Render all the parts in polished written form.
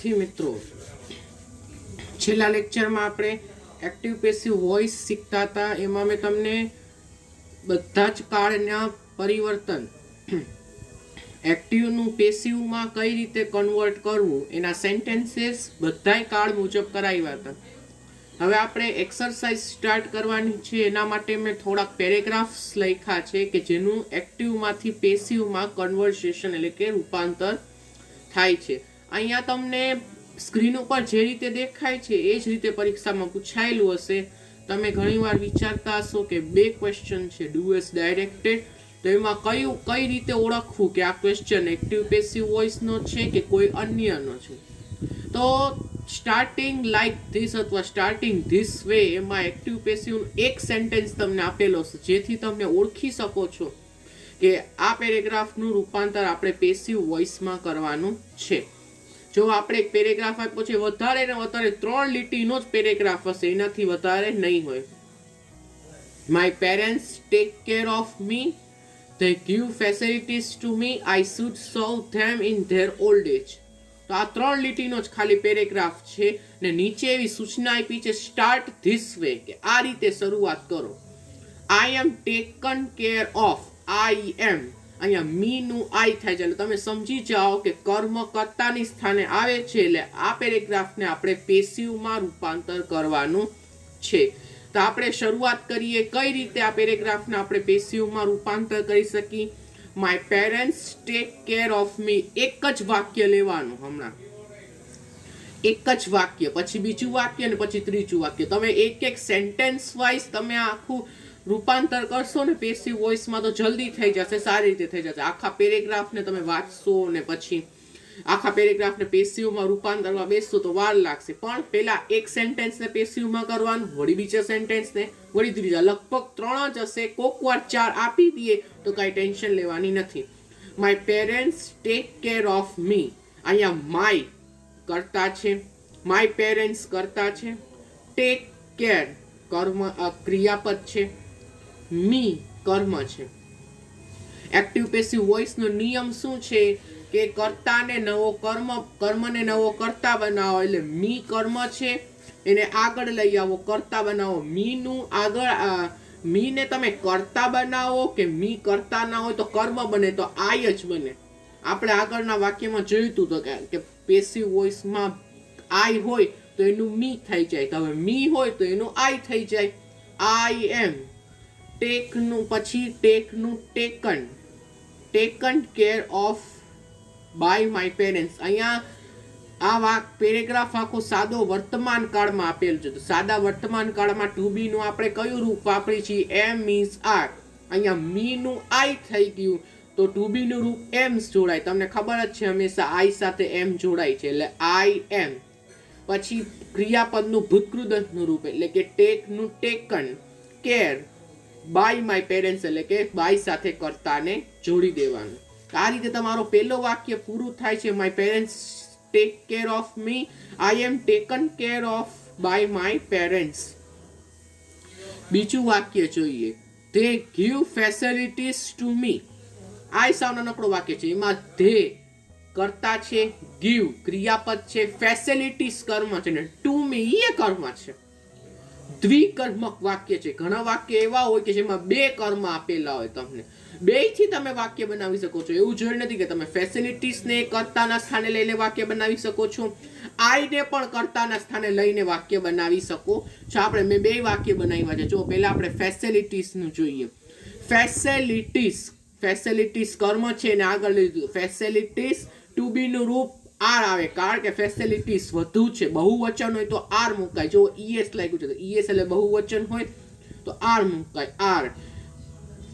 વિદ્યાર્થી મિત્રો, છેલ્લા લેક્ચરમાં આપણે એક્ટિવ પેસિવ વોઇસ શીખતા હતા. એમાં મેં તમને બધા જ કાળના પરિવર્તન એક્ટિવનું પેસિવમાં કઈ રીતે કન્વર્ટ કરવું એના સેન્ટેન્સીસ બધાય કાળ મુજબ કરાવ્યા હતા. હવે આપણે એક્સરસાઇઝ સ્ટાર્ટ કરવાની છે. એના માટે મેં થોડાક પેરેગ્રાફ્સ લખ્યા છે કે જેનું એક્ટિવમાંથી પેસિવમાં કન્વર્સેશન એટલે કે રૂપાંતર થાય છે. અહીંયા તમને સ્ક્રીન ઉપર જે રીતે દેખાય છે એ જ રીતે પરીક્ષામાં પૂછાયેલું હશે. તમે ઘણીવાર વિચારતા હશો કે બે ક્વેશ્ચન છે ડુ એઝ ડાયરેક્ટેડ, તો એમાં કઈ રીતે ઓળખવું કે આ ક્વેશ્ચન એક્ટિવ પેસિવ વોઇસનો છે કે કોઈ અન્યનો છે. તો સ્ટાર્ટિંગ લાઈક ધીસ અથવા સ્ટાર્ટિંગ ધીસ વે એમાં એક્ટિવ પેસિવ એક સેન્ટેન્સ તમને આપેલો છે જેથી તમે ઓળખી શકો છો કે આ પેરેગ્રાફનું રૂપાંતર આપણે પેસિવ વોઇસમાં કરવાનું છે. જો આપણે એક પેરેગ્રાફ આપ્યો છે, વધારે ને વધારે 3 લીટીનો જ પેરેગ્રાફ હશે, એનાથી વધારે નહીં હોય. My parents take care of me, they give facilities to me, I should serve them in their old age. તો આ 3 લીટીનો જ ખાલી પેરેગ્રાફ છે ને નીચે એવી સૂચના આપી છે સ્ટાર્ટ ધીસ વે કે આ રીતે શરૂઆત કરો. I am taken care of, I am, અહીંયા મી નું આઈ થાય છે એટલે તમે સમજી જાઓ કે કર્મ કર્તાની સ્થાને આવે છે એટલે આ પેરેગ્રાફને આપણે પેસિવમાં રૂપાંતર કરવાનું છે. તો આપણે શરૂઆત કરીએ કઈ રીતે આ પેરેગ્રાફને આપણે પેસિવમાં રૂપાંતર કરી શકીએ. My parents take care of મી, એક જ વાક્ય લેવાનું. હમણાં એક જ વાક્ય, પછી બીજું વાક્ય ને પછી ત્રીજું વાક્ય. તમે એક એક સેન્ટેન્સ વાઇઝ તમે આખું રૂપાંતર કરશો ને પેસિવ વોઇસમાં તો જલ્દી થઈ જશે, સારી રીતે થઈ જશે. આખા પેરેગ્રાફને તમે વાંચશો ને પછી આખા પેરેગ્રાફને પેસિવમાં રૂપાંતરમાં બેસશો તો વાર લાગશે. પણ પહેલા એક સેન્ટેન્સને પેસિવમાં કરવાનું, વળી બીજા સેન્ટેન્સને, વળી ત્રીજા, લગભગ 3 જ હશે. કોક વાર 4 આપી દઈએ તો કાંઈ ટેન્શન લેવાની નથી. My parents take care of મી, અહીંયા માય કરતા છે, માય પેરેન્ટ્સ કરતા છે, ટેક કેર કર્મ ક્રિયાપદ છે, મી કર્મ છે. એક્ટિવ પેસિવ વોઇસનો નિયમ શું છે કે કર્તાને નવો કર્મને નવો કર્તા બનાવો એટલે મી કર્મ છે એને આગળ લઈ આવો, કર્તા બનાવો. મી નું આગળ મી ને તમે કર્તા બનાવો કે મી કરતા ના હોય તો કર્મ બને તો આય જ બને. આપણે આગળના વાક્યમાં જોયું હતું કે પેસિવ વોઇસમાં આઈ હોય તો એનું મી થઈ જાય, તો હવે મી હોય તો એનું આઈ થઈ જાય. આઈ એમ. ટેક નું પછી ટેક નું taken care of by my parents. અહીંયા આ પેરેગ્રાફ આખો સાદો વર્તમાન કાળમાં આપેલ છે. તો સાદા વર્તમાન કાળમાં ટુ બી નું આપણે કયું રૂપ વાપરી છીએ? એમ મીન્સ આર. અહીંયા મી નું આઈ થઈ ગયું તો ટુ બી નું રૂપ એમ જોડાય. તમને ખબર જ છે હંમેશા આઈ સાથે એમ જોડાય છે એટલે આઈ એમ. પછી ક્રિયાપદનું ભૂતકૃદંતનું રૂપ એટલે કે ટેક નું taken care bye my parents એટલે કે બાય સાથે કર્તાને જોડી દેવાનું. આ રીતે તમારો પહેલો વાક્ય પૂરું થાય છે. My parents take care of me, I am taken care of by my parents. બીજું વાક્ય જોઈએ, they give facilities to me. આ સાવ નાનકડો વાક્ય છે. એમાં they કર્તા છે, give ક્રિયાપદ છે, facilities કર્મ છે ને to me એ કર્મ છે. દ્વિકર્મક વાક્ય છે. ઘણા વાક્ય એવા હોય કે જેમાં બે કર્મ આપેલા હોય. તમને બેયથી તમે વાક્ય બનાવી શકો છો. એવું જરૂરી નથી કે તમે ફેસિલિટીઝ ને કર્તાના સ્થાને લઈને વાક્ય બનાવી શકો છો, આઈ ને પણ કર્તાના સ્થાને લઈને વાક્ય બનાવી શકો છો. આપણે મેં બે વાક્ય બનાવ્યા છે. જો પહેલા આપણે ફેસિલિટીઝ નું જોઈએ. ફેસિલિટીઝ કર્મ છે ને આગળ લીધું ફેસિલિટીઝ. ટુ બી નું રૂપ આર આવે કારણ કે ફેસિલિટીઝ વધુ છે. બહુવચન હોય તો આર મુકાય. જો ઈએસ લાગ્યું છે તો ઈએસ એટલે બહુવચન હોય તો આર મુકાય, આર.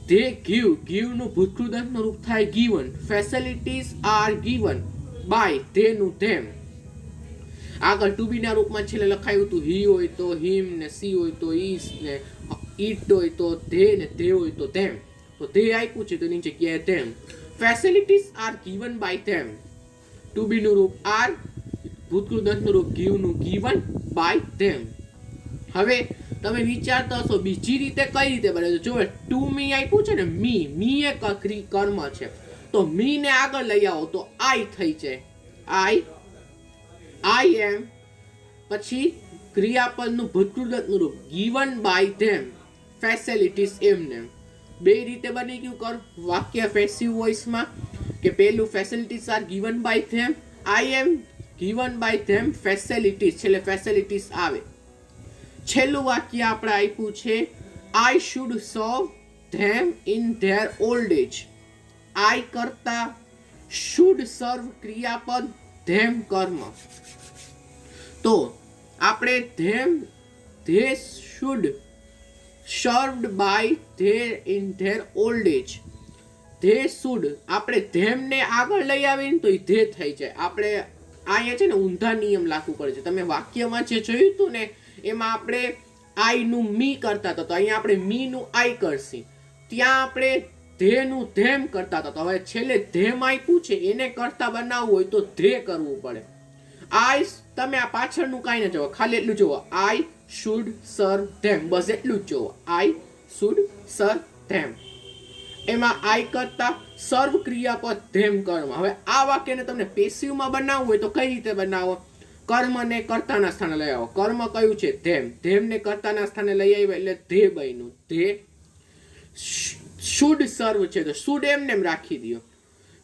they give નું ભૂતકૃદંતનું રૂપ થાય given. facilities are given by they નું them. આગળ ટુ બી ના રૂપમાં છેલ્લે લખાયું હતું he હોય તો him ને she હોય તો is ને it હોય તો they ને they હોય તો them. તો they આપ્યું છે તો એની જગ્યાએ them. facilities are given by them. To be નું રૂપ આર, ભૂતકૃદંતનું રૂપ give નું given by them. હવે તમે વિચારતા હશો બીજી રીતે કઈ રીતે બને. જો ટુ મી આપ્યું છે ને, મી એ કર્મ છે તો મી ને આગળ લઈ આવો તો આઈ થઈ જાય. આઈ આઈ એમ પછી ક્રિયાપદનું ભૂતકૃતનું રૂપ ગિવન બાય ધેમ ફેસિલિટીઝ એમને બે રીતે બની ગયું કર વાક્ય પેસિવ વોઇસમાં કે પેલું facilities are given by them I am given by them facilities છેલ્લે ફેસિલિટીઝ આવે છેલ્લું વાક્ય આપણે આપ્યું છે I should serve them in their old age I કરતા શુડ સર્વ ક્રિયાપદ ધેમ કર્મ તો આપણે they should served by their in their old age they should આપણે ધેમને આગળ લઈ આવીને તો ધે થઈ જાય આપણે અહીંયા છે ને ઊંધા નિયમ લાગુ પડે છે તમે વાક્યમાં જે જોયું હતું ને એમાં આપણે આઈ નું મી કરતા હતા તો અહીંયા આપણે મી નું આઈ કરશી ત્યાં આપણે ધેનું ધેમ કરતા હતા તો હવે છેલ્લે ધેમ આપ્યું છે એને કરતા બનાવવું હોય તો ધે કરવું પડે આઈ તમે આ પાછળનું કાંઈ ન જોવો ખાલી એટલું જોવો આઈ શુડ સર્વ ધેમ બસ એટલું જ જોવો આઈ શુડ સર્વ ધેમ એમાં આઈ કરતા સર્વ ક્રિયાપદ ધેમ કર્મ હવે આ વાક્યને તમને પેસિવમાં બનાવવું હોય તો કઈ રીતે બનાવો કર્મને કર્તાના સ્થાને લઈ આવો કર્મ કયું છે ધેમ ધેમને કર્તાના સ્થાને લઈ આવ્યા એટલે ધે બન્યું ધે શુડ સર્વ છે તો શુડ એમને એમ રાખી દો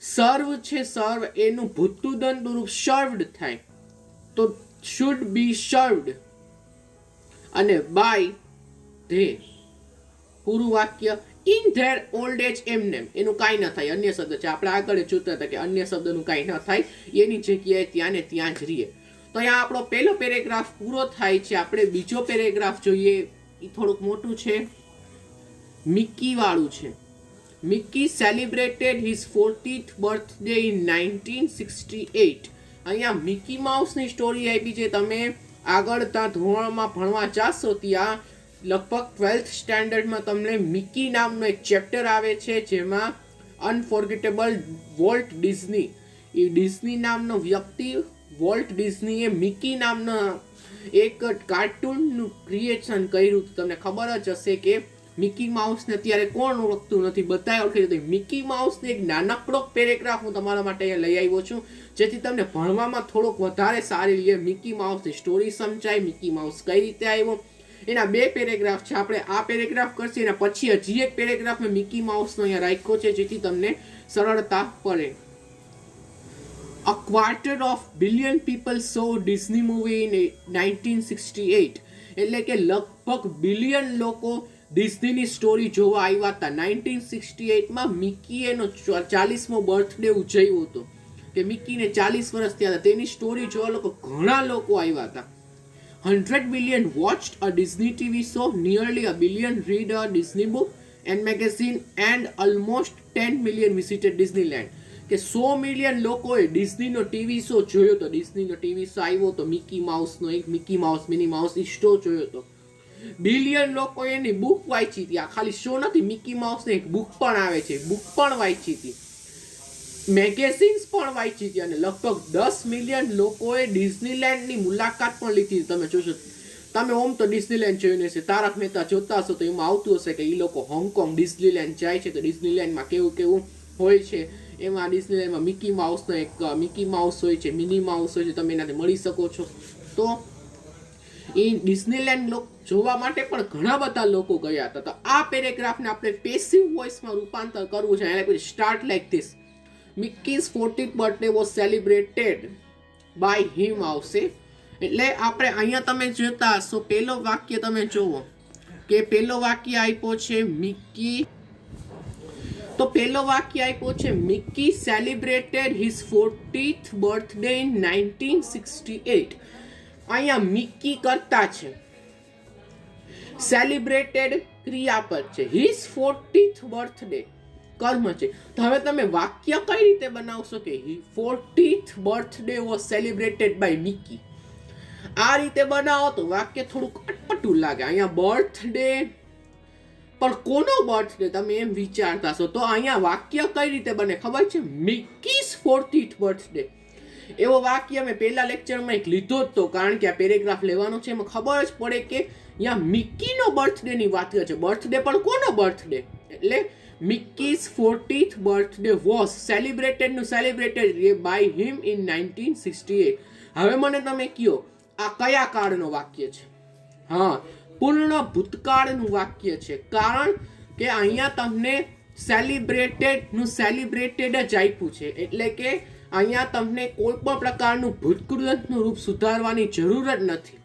સર્વ છે સર્વ એનું ભૂતદંત રૂપ સર્વડ થાય તો શુડ બી સર્વડ અને બાય ધે પૂરું વાક્ય ઇન ધેર ઓલ્ડ એજ એમનેમ એનું કાંઈ ન થાય અન્ય શબ્દ છે આપણે આગળ જોતા હતા કે અન્ય શબ્દનું કાંઈ ન થાય એની જગ્યાએ ત્યાં ને ત્યાં જ રહીએ તો અહીંયા આપણો પહેલો પેરેગ્રાફ પૂરો થાય છે આપણે બીજો પેરેગ્રાફ જોઈએ એ થોડુંક મોટું છે મિકી વાળું છે Mickey celebrated his 40th birthday in 1968 અહીંયા મિકી માઉસની સ્ટોરી આપી છે તમે આગળ ત્યાં ધોરણમાં ભણવા જાશો ત્યાં લગભગ 12th સ્ટેન્ડર્ડમાં તમને મિકી નામનો એક ચેપ્ટર આવે છે જેમાં અનફોર્ગેટેબલ વોલ્ટ ડિઝની એ ડિઝની નામનો વ્યક્તિ વોલ્ટ ડિઝનીએ મિકી નામના એક કાર્ટૂનનું ક્રિએશન કર્યું તમને ખબર જ હશે કે મિકી માઉસને અત્યારે કોણ ઓળખતું નથી બધા ઓળખી જતું મિકી માઉસને એક નાનકડો પેરેગ્રાફ હું તમારા માટે લઈ આવ્યો છું જેથી તમને ભણવામાં થોડોક વધારે સારી રીતે મિકી માઉસની સ્ટોરી સમજાય મિકી માઉસ કઈ રીતે આવ્યો એના બે પેરેગ્રાફ છે આપણે આ પેરેગ્રાફ કરશે એના પછી હજી એક પેરેગ્રાફ મેં મિકી માઉસનો અહીંયા રાખ્યો છે જેથી તમને સરળતા પડે A quarter of billion people saw Disney movie in 1968 એટલે કે લગભગ બિલિયન લોકો ડિઝનીની સ્ટોરી જોવા આવ્યા હતા 1968માં મિકી એનો 40મો બર્થડે ઉજવ્યો હતો કે મિકીને 40 વર્ષ થયા હતા તેની સ્ટોરી જોવા લોકો ઘણા લોકો આવ્યા હતા 100 billion watched a Disney TV show, nearly a billion read a Disney book and magazine, and almost 10 million visited Disneyland. કે 100 મિલિયન લોકોએ ડિઝનીનો ટીવી શો જોયો તો ડિઝનીનો ટીવી શો આવ્યો તો મિકી માઉસનો એક મિકી માઉસ મિની માઉસ એ શો જોયો તો billion લોકો એની બુક વાંચી હતી આ ખાલી શો નથી મિકી માઉસને એક બુક પણ આવે છે બુક પણ વાંચી હતી મેગેઝિન્સ પણ વાંચી હતી અને લગભગ 10 મિલિયન લોકોએ ડિઝનીલેન્ડની મુલાકાત પણ લીધી તમે જોશો તમે ઓમ તો ડિઝનીલેન્ડ જોઈને છે તારક મહેતા જોતા હશો તો એમાં આવતું હશે કે એ લોકો હોંગકોંગ ડિઝનીલેન્ડ જાય છે તો ડિઝનીલેન્ડમાં કેવું કેવું હોય છે એમાં ડિઝનીલેન્ડમાં મિકી માઉસનો એક મિકી માઉસ હોય છે મિની માઉસ હોય છે તમે એનાથી મળી શકો છો તો એ ડિઝનીલેન્ડ જોવા માટે પણ ઘણા બધા લોકો ગયા હતા તો આ પેરેગ્રાફને આપણે પેસિવ વોઇસમાં રૂપાંતર કરવું છે એટલે start like this Mickey's 40th birthday was celebrated by him આવશે એટલે આપણે અહીંયા તમે જોતા હશો પહેલો વાક્ય તમે જુઓ કે પહેલો વાક્ય આપ્યો છે મિકી તો પહેલો વાક્ય આપ્યો છે Mickey celebrated his 40th birthday in 1968 અહીંયા મિકી કરતા છે સેલિબ્રેટેડ ક્રિયાપદ છે હિઝ 40th બર્થડે કર્મ છે તો હવે તમે વાક્ય કઈ રીતે બનાવશો કે 40th birthday was celebrated by Mickey આ રીતે બનાવો તો વાક્ય થોડુંક અટપટું લાગે અહીંયા બર્થડે પણ કોનો બર્થડે તમે એમ વિચારતા છો તો અહીંયા વાક્ય કઈ રીતે બને ખબર છે મિકીઝ 40th બર્થડે એવો વાક્ય મેં પહેલા લેક્ચરમાં એક લીધો જ તો કારણ કે આ પેરેગ્રાફ લેવાનો છે એમાં ખબર જ પડે કે અહીંયા મિકીનો બર્થડે ની વાત કરે છે બર્થડે પણ કોનો બર્થડે એટલે મિકીઝ 40th બર્થડે વોઝ સેલિબ્રેટેડ નું સેલિબ્રેટેડ બાય હિમ ઇન 1968 હવે મને તમે કયો આ કયા કાળનું વાક્ય છે? હા, પૂર્ણ ભૂતકાળનું વાક્ય છે, કારણ કે અહીંયા તમને સેલિબ્રેટેડ જ આપ્યું છે, એટલે કે અહીંયા તમને કોઈ પણ પ્રકારનું ભૂતકૃતનું રૂપ સુધારવાની જરૂર જ નથી.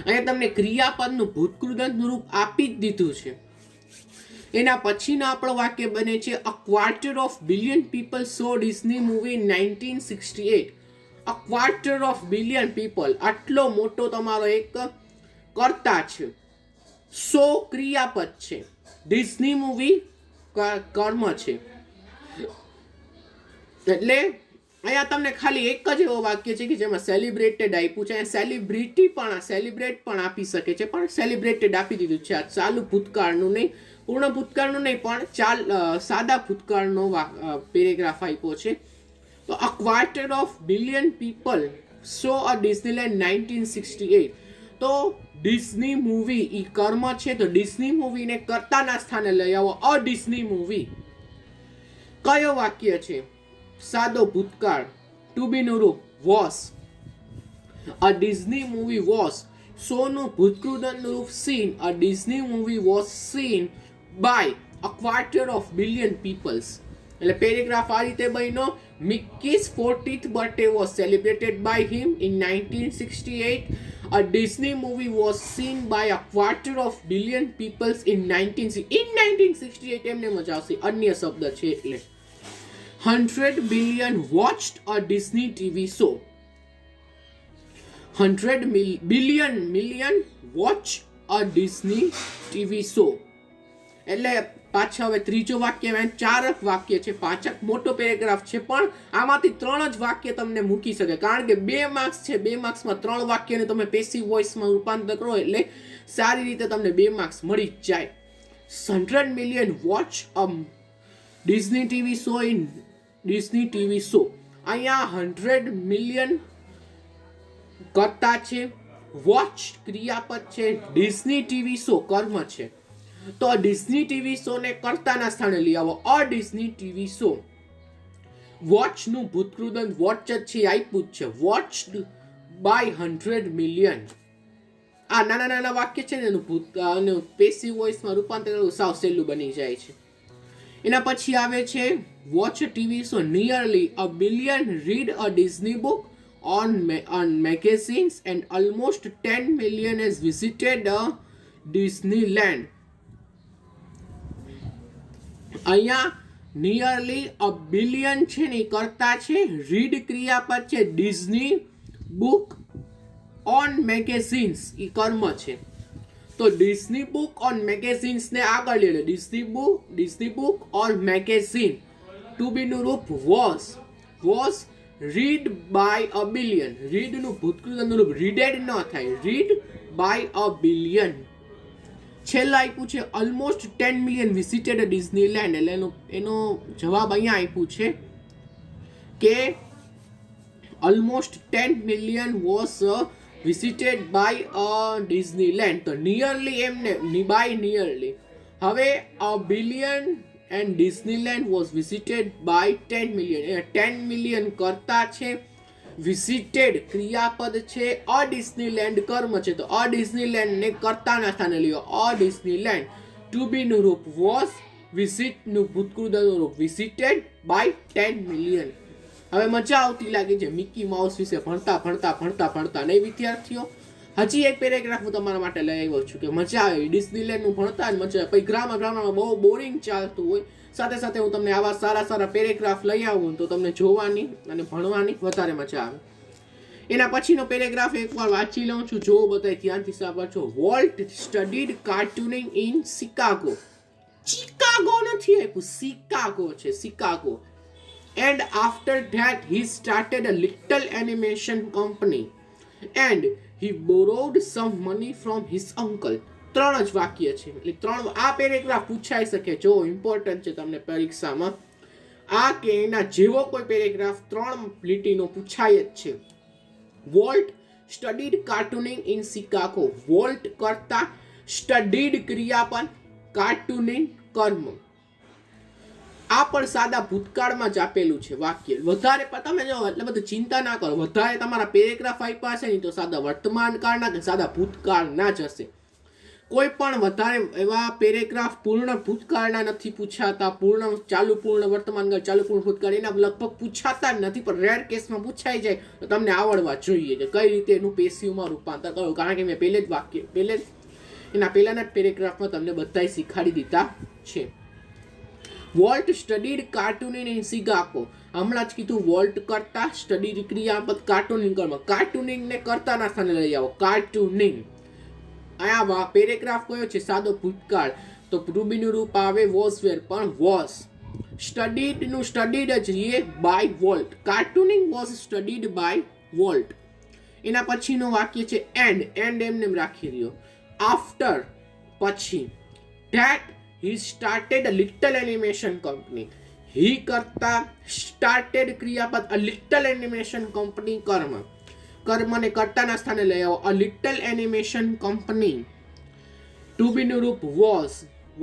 અહીંયા તમને ક્રિયાપદનું ભૂતકૃતનું રૂપ આપી જ દીધું છે. એના પછીનું આપણું વાક્ય બને છે અ quarter of billion people so Disney movie in 1968. A quarter of billion people, આટલો મોટો તમારો એક કર્તા છે, સો ક્રિયાપદ છે, ડિઝની મૂવી કર્મ છે. એટલે અહીંયા તમને ખાલી એક જ એવો વાક્ય છે કે જેમાં સેલિબ્રેટેડ આપ્યું છે. સેલિબ્રેટ પણ આપી શકે છે, પણ સેલિબ્રેટેડ આપી દીધું છે. આ ચાલુ ભૂતકાળનું નહીં, પૂર્ણ ભૂતકાળનું નહીં, પણ સાદા ભૂતકાળનો પેરેગ્રાફ આપ્યો છે. તો અ quarter of billion people so a Disneyland 1968. તો ડિઝની મૂવી ઈ કર્મ છે, તો ડિઝની મૂવીને કર્તાના સ્થાને લઈ આવો. અ ડિઝની મૂવી કયો વાક્ય છે? સાદો ભૂતકાળ. ટુ બી નું રૂપ was. A Disney movie was. So નું ભૂતકૃતનું રૂપ seen. A Disney movie was seen by a quarter of billion peoples. એટલે પેરેગ્રાફ આ રીતે બન્યો. મિકી's 40th birthday was celebrated by him in 1968. A Disney movie was seen by a quarter of billion people in 1968. એમને મજા આવશે, અન્ય શબ્દ છે એટલે. 100 billion watched a Disney TV show. 100 million watch a Disney TV show. એટલે પાછા હવે ત્રીજો વાક્ય, ચારક વાક્ય છે, પાંચક મોટો પેરેગ્રાફ છે, પણ આમાંથી 3 જ વાક્ય તમને મૂકી શકે, કારણ કે 2 માર્ક્સ છે. 2 માર્ક્સમાં 3 વાક્યને તમે પેસિવ વોઇસમાં રૂપાંતર કરો એટલે સારી રીતે તમને 2 માર્ક્સ મળી જ જાય. 100 million watch a Disney TV show in Disney TV show. અહીંયા 100 મિલિયન કર્તા છે, વોચ ક્રિયાપદ છે, ડિઝની ટીવી શો કર્મ છે. તો ડિઝની ટીવી શો ને કર્તાના સ્થાને લઈ આવો. અ ડિઝની ટીવી શો. વોચ નું ભૂતકૃદંત વોચ જ છે, આપ્યું જ છે. વોચ્ડ બાય 100 મિલિયન. આ નાના નાના વાક્ય છે ને એનું પેસિવ વોઇસમાં રૂપાંતર કરવું સાવ સહેલું બની જાય છે. એના પછી આવે છે watch TV show. Nearly a billion read a Disney book on magazines and almost 10 million has visited Disneyland. અહીંયા નિયરલી અ બિલિયન છે ને કરતા છે, રીડ ક્રિયાપદ છે, ડિઝની બુક ઓન મેગેઝિન્સ ઈ કર્મ છે. તો ડિઝની બુક ઓન મેગેઝિન્સ ને આગળ લે લે. Disney book on magazine. To be નું રૂપ was read by a billion. Read નું ભૂતકૃતનું રૂપ રીડેડ ન થાય, રીડ બાય અ બિલિયન. છેલ્લા આપ્યું છે ઓલમોસ્ટ 10 મિલિયન વિઝિટેડ ડિઝનીલેન્ડ. એટલે એનો જવાબ અહીંયા આપ્યું છે કે almost 10 million was visited by a Disneyland. તો નિયરલી એમને બાય નિયરલી. હવે a billion and Disneyland was visited by 10 million. 10 million કરતા છે, વિઝિટેડ ક્રિયાપદ છે, અ ડિઝનીલેન્ડ કર્મ છે. તો અ ડિઝનીલેન્ડ ને કર્તાના સ્થાને લ્યો. અ ડિઝનીલેન્ડ. ટુ બી નું રૂપ વોઝ, વિઝિટ નું ભૂતકૃતનું રૂપ વિઝિટેડ બાય 10 મિલિયન. હવે મજા આવતી લાગે છે મિકી માઉસ વિશે ભણતા નહીં વિદ્યાર્થીઓ? હજી એક પેરેગ્રાફ હું તમારા માટે લઈ આવ્યો છું કે મજા આવે. ડિઝનીલેન્ડનું ભણતા જ મજા આવે. પછી ગ્રામરમાં બહુ બોરિંગ ચાલતું હોય, સાથે સાથે હું તમને આવા સારા પેરેગ્રાફ લઈ આવું તો તમને જોવાની અને ભણવાની વધારે મજા આવે. એના પછીનો પેરેગ્રાફ એકવાર વાંચી લઉં છું, જો બધા ધ્યાનથી સાંભળજો. Walt studied cartooning in Chicago. Chicago નથી આપ્યું, શિકાગો છે, Chicago. And after that he started a little animation company and he borrowed some money from his uncle. 3 જ વાક્ય છે, એટલે 3. આ પેરેગ્રાફ પૂછાઈ શકે, જો ઇમ્પોર્ટન્ટ છે તમને પરીક્ષામાં. આ કે એના જેવો કોઈ પેરેગ્રાફ 3 લીટીનો પૂછાય જ છે. Walt studied cartooning in Chicago. Walt કરતા, સ્ટડીડ ક્રિયાપદ, કાર્ટૂનિંગ કર્મ. આ પણ સાદા ભૂતકાળમાં જ આપેલું છે વાક્ય. વધારે તમે જો એટલે બધું ચિંતા ના કરો, વધારે તમારા પેરેગ્રાફ આપ્યા હશે ને તો સાદા વર્તમાન કાળના કે સાદા ભૂતકાળના જ હશે. કોઈ પણ વધારે એવા પેરેગ્રાફ પૂર્ણ ભૂતકાળના નથી પૂછાતા, પૂર્ણ ચાલુ પૂર્ણ વર્તમાન કાળ ચાલુ પૂર્ણ ભૂતકાળ એના લગભગ પૂછાતા જ નથી, પણ રેર કેસમાં પૂછાઈ જાય તો તમને આવડવા જોઈએ કે કઈ રીતે એનું પેસિવમાં રૂપાંતર કરવું. કારણ કે મેં પહેલે જ એના પહેલાના પેરેગ્રાફમાં તમને બધા શીખવાડી દીધા છે. Walt studied cartooning in Chicago. હમણાં જ કીધું વોલ્ટ કરતા સ્ટડી ક્રિયાપદ કાર્ટૂનિંગ કરવા. કાર્ટૂનિંગ ને કરતાના સ્થાને લઈ આવો. કાર્ટૂનિંગ આ પેરેગ્રાફ કયો છે? સાદો ભૂતકાળ. તો રૂબીનું રૂપ આવે વોઝ વેર, પણ વોઝ. સ્ટડીડ નું સ્ટડીડ જ રહીએ by Walt. Cartooning was studied by Walt. એના પછીનું વાક્ય છે એન્ડ. એન્ડ એમને રાખી રહ્યો. આફ્ટર પછી. That he started a little animation company. he કરતા started ક્રિયાપદ, a little animation company કર્મને કર્તાના સ્થાને લઈ આવો. a little animation company. to be નું રૂપ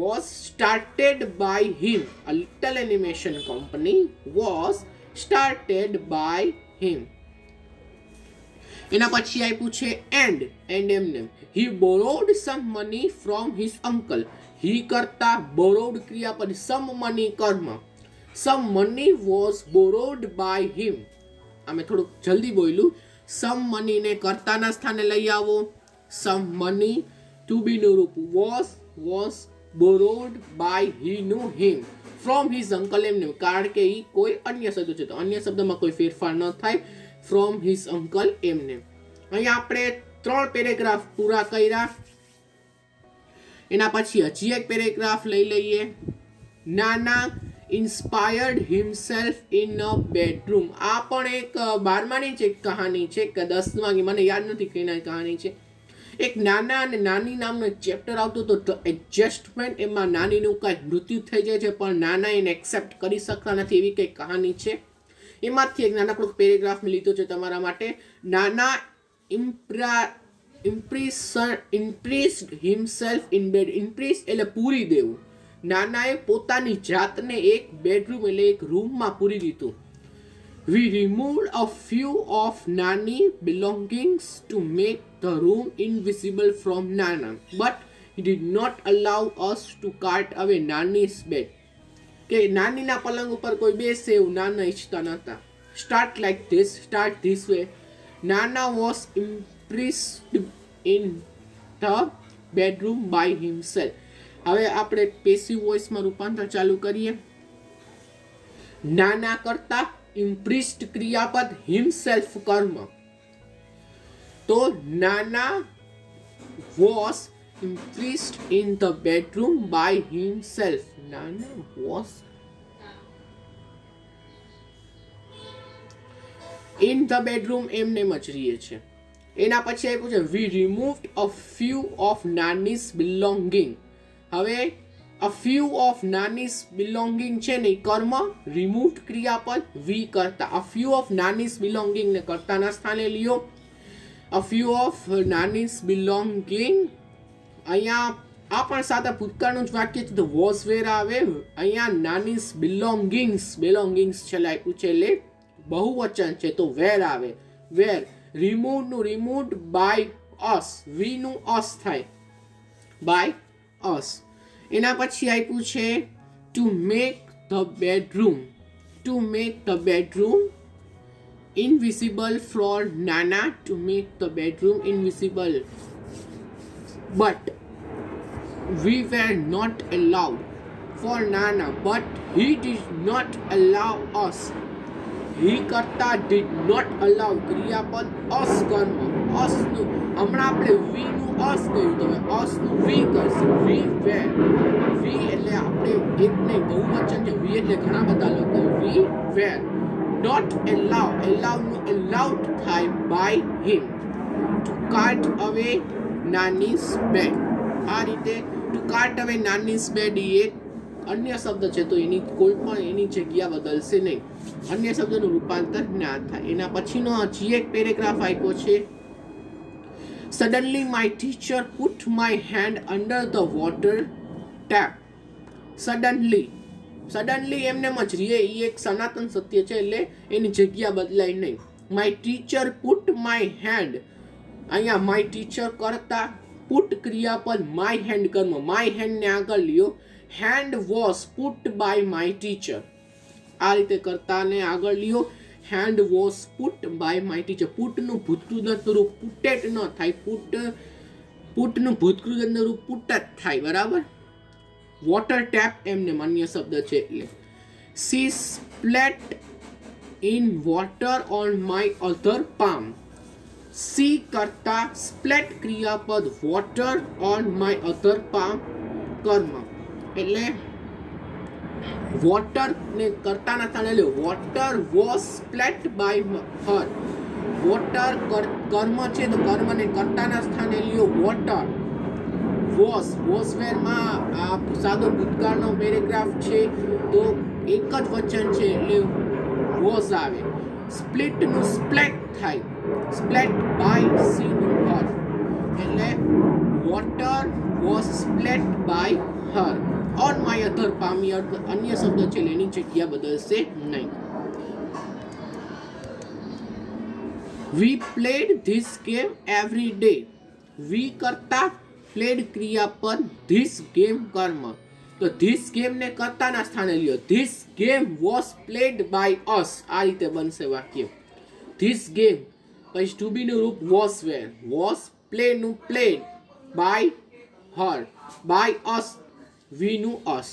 was started by him. a little animation company was started by him. એના પછી આપ્યું છે એન્ડ એમને. he borrowed some money from his uncle. he કરતા borrowed ક્રિયાપદ, some money કર્મ. some money was borrowed by him. અમે થોડુંક જલ્દી બોલ્યું. some money ને કર્તાના સ્થાને લઈ આવો. some money. to be નું રૂપ was borrowed by him from his uncle એમને. કારણ કે ઈ કોઈ અન્ય શબ્દ છે તો અન્ય શબ્દમાં કોઈ ફેરફાર ન થાય. from his uncle એમને. અહીંયા આપણે 3 પેરેગ્રાફ પૂરા કર્યા. એના પછી હજી એક પેરેગ્રાફ લઈ લઈએ. નાના inspired himself in a bedroom. આ પણ એક 12માની જ એક કહાની છે કે 10માની, મને યાદ નથી કઈ કહાની છે. એક નાના અને નાની નામનો એક ચેપ્ટર આવતો હતો, ધ એડજસ્ટમેન્ટ. એમાં નાનીનું કાંઈ મૃત્યુ થઈ જાય છે પણ નાના એને એક્સેપ્ટ કરી શકતા નથી, એવી કંઈક કહાની છે. એમાંથી એક નાનકડો પેરેગ્રાફ મેં લીધો છે તમારા માટે. નાના impressed himself in bed. impress એટલે પૂરી દેવું. નાનાએ પોતાની જાતને એક બેડરૂમ એટલે એક રૂમમાં પૂરી દીધું. we removed a few of Nani belongings to make the room invisible from Nana, but he did not allow us to cart away Nani's bed. કે નાનીના પલંગ ઉપર કોઈ બેસે એવું નાના ઈચ્છતા નહોતા. start this way. Nana was impressed in the bedroom by himself. હવે આપણે પેસિવ વોઇસમાં રૂપાંતર ચાલુ કરીએ. નાના કરતા impressed ક્રિયાપદ, himself કર્મ. તો નાના was impressed in the bedroom by himself. Nana was in the bedroom એમને જ રહીએ છે. એના પછી આપ્યું છે we removed a few of Nani's belonging. હવે a few of Nani's belonging છે ને કર્મ, removed ક્રિયાપદ, we કરતા. a few of Nani's belonging ને કર્તાના સ્થાને લ્યો. a few of Nani's belonging. અહીંયા આ પણ સાદા ભૂતકાળનું જ વાક્ય છે તો વોઝ વેર આવે. અહીંયા નાનીસ belongings છેલ્લે આપ્યું છે એટલે બહુવચન છે તો વેર આવે. વેર. removed by us. we નું us થાય by us. એના પછી આપ્યું છે to make the bedroom invisible for Nana. to make the bedroom invisible, but we were not allowed. for Nana, but he did not allow us. he કરતા did not allow ક્રિયાપદ us કર્મ. us નું હમણાં આપણે we નું us કહ્યું તો હવે us નું we કરશે. we were. we એટલે આપણે એક નહીં બહુવચન છે. we એટલે ઘણા બધા લોકો. we were not allow. allow નું allowed થાય by him. to cart away Nani's bed. આ રીતે to cart away Nani's bed એ એક અન્ય શબ્દ છે તો એની કોઈ પણ એની જગ્યા બદલશે નહીં, અન્ય શબ્દનું રૂપાંતર ના થાય. એના પછીનો હજી એક પેરેગ્રાફ આપ્યો છે. Suddenly my teacher put my hand under the water tap. Suddenly suddenly એમને જ રહે, એ એક સનાતન સત્ય છે, એટલે એની જગ્યા બદલાય નહીં. My teacher put my hand, અહીંયા માય ટીચર કરતા, પુટ ક્રિયાપદ, માય હેન્ડ કર્મ, માય હેન્ડ ને આગળ લ્યો, hand was put by my teacher, આ રીતે કરતાને આગળ લ્યો, hand was put by my teacher. પુટનું ભૂતકૃતનું રૂપ પુટેટ ન થાય, પુટનું ભૂતકૃતનું રૂપ પુટ જ થાય, બરાબર. વોટર ટેપ એમને માન્ય શબ્દ છે એટલે. She splat in water on my other palm, she કરતા સ્પ્લેટ ક્રિયાપદ, water on my other palm કર્મ, એટલે વોટર ને કરતાના સ્થાને લ્યો, water was splat by her, water કર્મ છે તો કર્મ ને કરતાના સ્થાને લ્યો, વોટર વોઝ વેરમાં આ સાદો ભૂતકાળનો પેરેગ્રાફ છે તો એક જ વચન છે એટલે વોઝ આવે. સ્પ્લિટ નું સ્પ્લેટ થાય, સ્પ્લેટ બાય સી નું હર, એટલે water was splat by her on my other palm, અન્ય શબ્દ છે એની જગ્યા બદલશે નહીં. We played this game every day, we કરતા પ્લેડ ક્રિયાપદ, ધીસ ગેમ કર્મ, તો ધીસ ગેમ ને કરતાના સ્થાને લ્યો, this game was played by us, આ રીતે બનશે વાક્ય. ધીસ ગેમ પછી ટુ બી નું રૂપ વોઝ વેર, વોઝ પ્લે નું played by her, by us we નું અસ.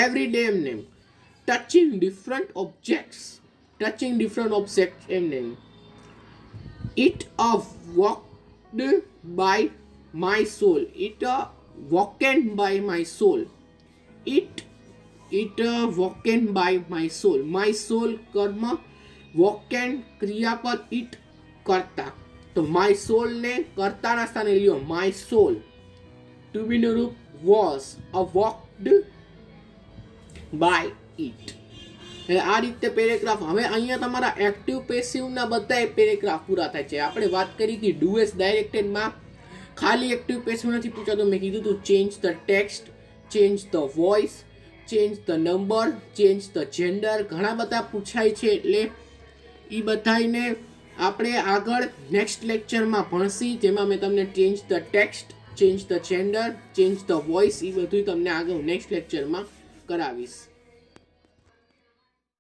એવરી ડે એમને touching different objects, touching different objects એમને. It a walked by my soul, it walked by my soul, it walked by my soul, my soul કર્મ, walked ક્રિયાપદ, it કરતા, તો my soul ને કરતાના સ્થાને લ્યો, my soul. to be નું રૂપ was a walked by it. આ રીતે પેરેગ્રાફ. હવે અહીંયા તમારા એક્ટિવ પેસિવના બધા પેરેગ્રાફ પૂરા થાય છે. આપણે વાત કરી હતી ડુએસ ડાયરેક્ટેડમાં ખાલી એક્ટિવ પેસિવ નથી પૂછાતો, મેં કીધું તું change the text, change the voice, change the number, change the gender, ઘણા બધા પૂછાય છે. એટલે એ બધાને આપણે આગળ નેક્સ્ટ લેક્ચરમાં ભણશી, જેમાં મેં તમને change the text, change the gender, change the voice, એ બધું તમને આગળ નેક્સ્ટ લેક્ચરમાં કરાવીશ.